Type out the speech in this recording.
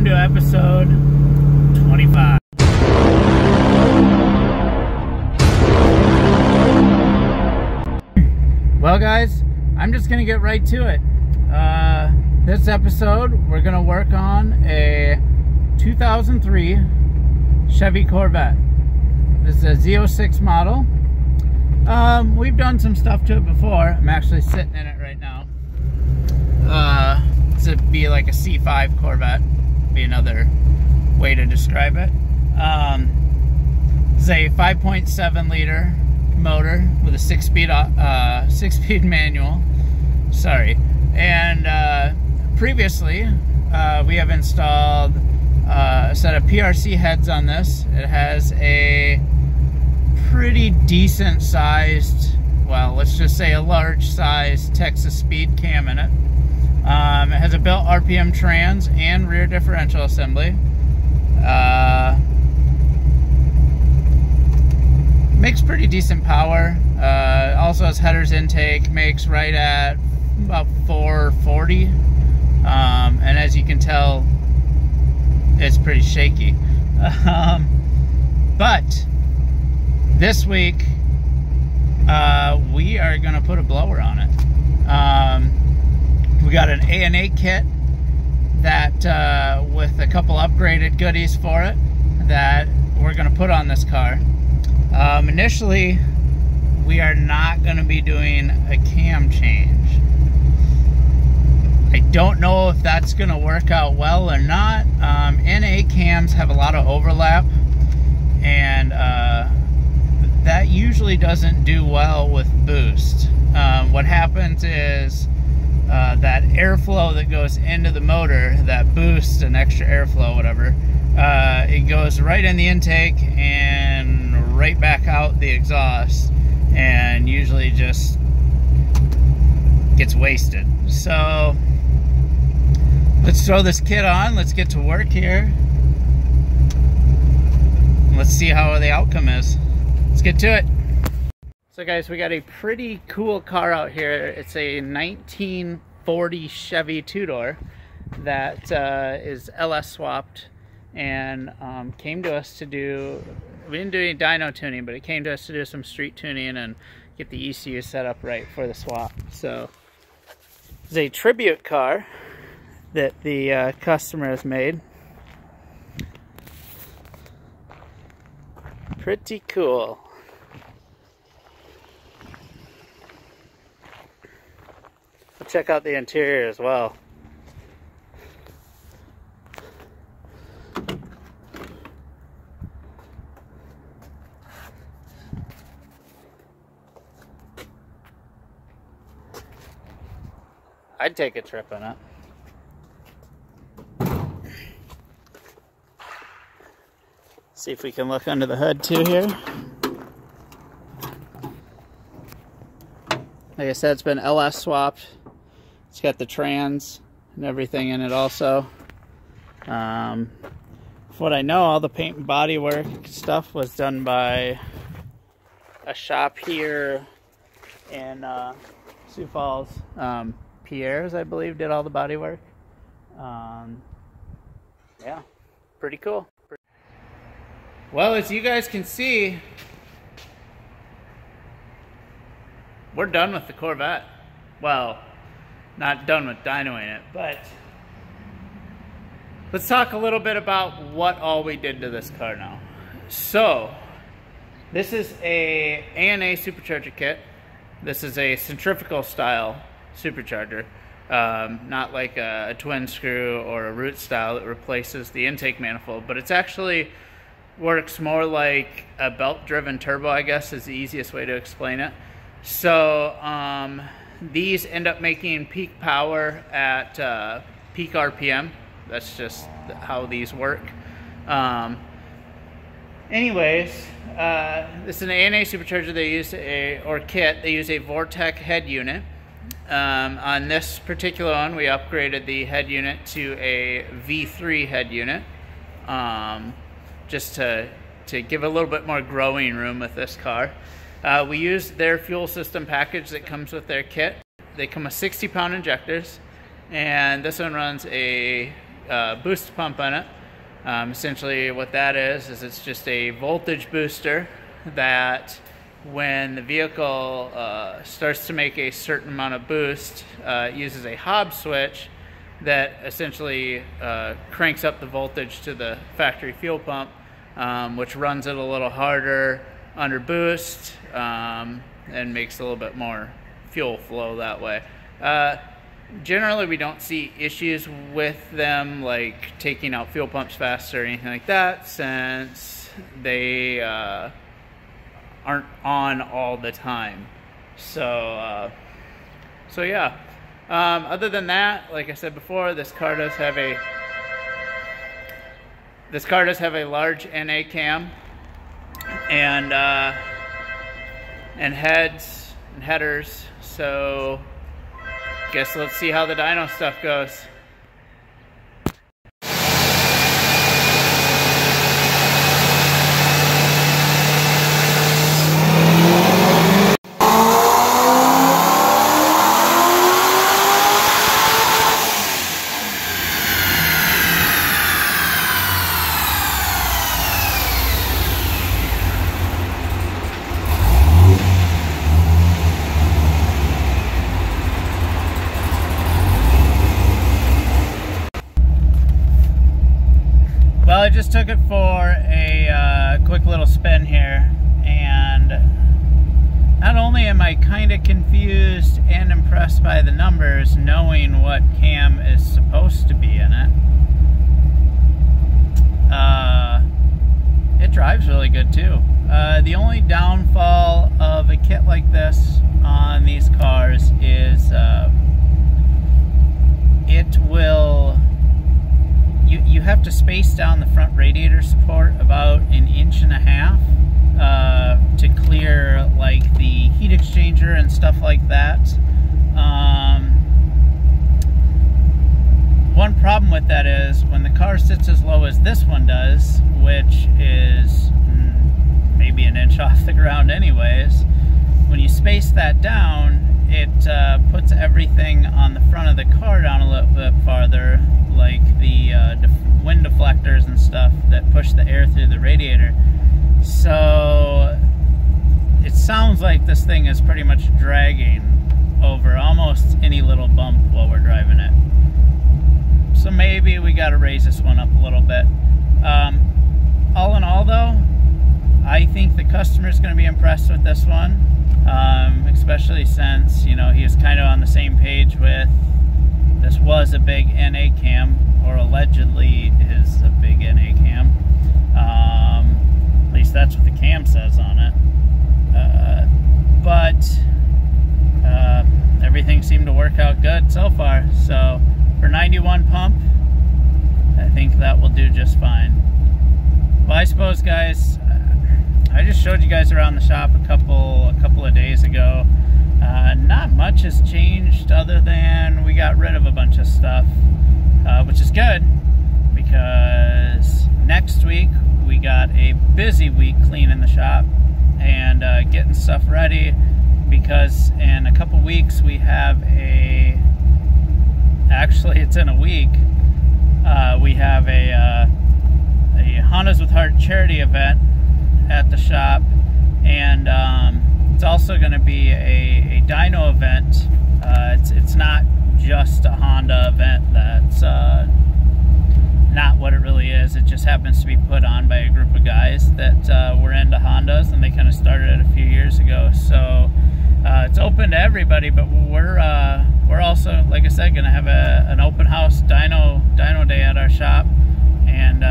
to episode 25. Well guys, I'm just gonna get right to it. This episode we're gonna work on a 2003 Chevy Corvette. This is a Z06 model. We've done some stuff to it before. I'm actually sitting in it right now. This would be like a C5 Corvette, be another way to describe it. It's a 5.7 liter motor with a six-speed manual. Sorry. And previously, we have installed a set of PRC heads on this. It has a pretty decent sized, well, let's just say a large sized Texas speed cam in it. It has a built RPM trans and rear differential assembly. Makes pretty decent power. Also has headers intake, makes right at about 440. And as you can tell, it's pretty shaky. But this week, we are gonna put a blower on it. We got an A&A kit that, with a couple upgraded goodies for it, that we're gonna put on this car. Initially, we are not gonna be doing a cam change. I don't know if that's gonna work out well or not. A&A cams have a lot of overlap, and that usually doesn't do well with boost. What happens is that airflow that goes into the motor, that boost and extra airflow, whatever, it goes right in the intake and right back out the exhaust, and usually just gets wasted. So let's throw this kit on, let's get to work here. Let's see how the outcome is. Let's get to it. So guys, we got a pretty cool car out here. It's a 1940 Chevy two-door that is LS swapped, and came to us to do, we didn't do any dyno tuning, but it came to us to do some street tuning and get the ECU set up right for the swap. So it's a tribute car that the customer has made. Pretty cool. We'll check out the interior as well. I'd take a trip in it. See if we can look under the hood too here. Like I said, it's been LS swapped. It's got the trans and everything in it also. From what I know, all the paint and body work stuff was done by a shop here in Sioux Falls. Pierre's, I believe, did all the body work. Yeah, pretty cool. Well, as you guys can see, we're done with the Corvette. Well, not done with dynoing it, but let's talk a little bit about what all we did to this car now. So, this is a A&A Supercharger kit. This is a centrifugal style supercharger, not like a twin screw or a root style that replaces the intake manifold, but it's actually works more like a belt-driven turbo, I guess is the easiest way to explain it. So these end up making peak power at peak RPM. That's just how these work. Anyways, this is an A&A Supercharger. They use kit. They use a Vortec head unit. On this particular one, we upgraded the head unit to a V3 head unit. Just to give a little bit more growing room with this car. We used their fuel system package that comes with their kit. They come with 60-pound injectors, and this one runs a boost pump in it. Essentially what that is it's just a voltage booster that when the vehicle starts to make a certain amount of boost, it uses a Hobbs switch that essentially cranks up the voltage to the factory fuel pump, which runs it a little harder under boost and makes a little bit more fuel flow that way. Generally, we don't see issues with them like taking out fuel pumps faster or anything like that, since they aren't on all the time. So yeah. Other than that, like I said before, this car does have a large NA cam and heads and headers. So guess let's see how the dyno stuff goes. Well, I just took it for a quick little spin here, and not only am I kind of confused and impressed by the numbers, knowing what cam is supposed to be in it, it drives really good too. The only downfall of a kit like this on these cars is it will... You have to space down the front radiator support about 1.5 inches to clear like the heat exchanger and stuff like that. One problem with that is when the car sits as low as this one does, which is maybe 1 inch off the ground anyways, when you space that down, it puts everything on the front of the car down a little bit farther, like the wind deflectors and stuff that push the air through the radiator. So it sounds like this thing is pretty much dragging over almost any little bump while we're driving it. So maybe we got to raise this one up a little bit. All in all though, I think the customer's going to be impressed with this one, especially since, you know, he was kind of on the same page with this was a big NA cam, or allegedly is a big NA cam. At least that's what the cam says on it. But everything seemed to work out good so far. So for 91 pump, I think that will do just fine. Well, I suppose, guys, I just showed you guys around the shop a couple of days ago. Not much has changed other than we got rid of a bunch of stuff, which is good because next week we got a busy week cleaning the shop and getting stuff ready, because in a couple weeks we have actually it's in a week, we have a Hondas with Heart charity event at the shop, and it's also going to be a dyno event. It's not just a Honda event. That's not what it really is. It just happens to be put on by a group of guys that were into Hondas, and they kind of started it a few years ago. So it's open to everybody, but we're also, like I said, going to have an open house dyno day at our shop, and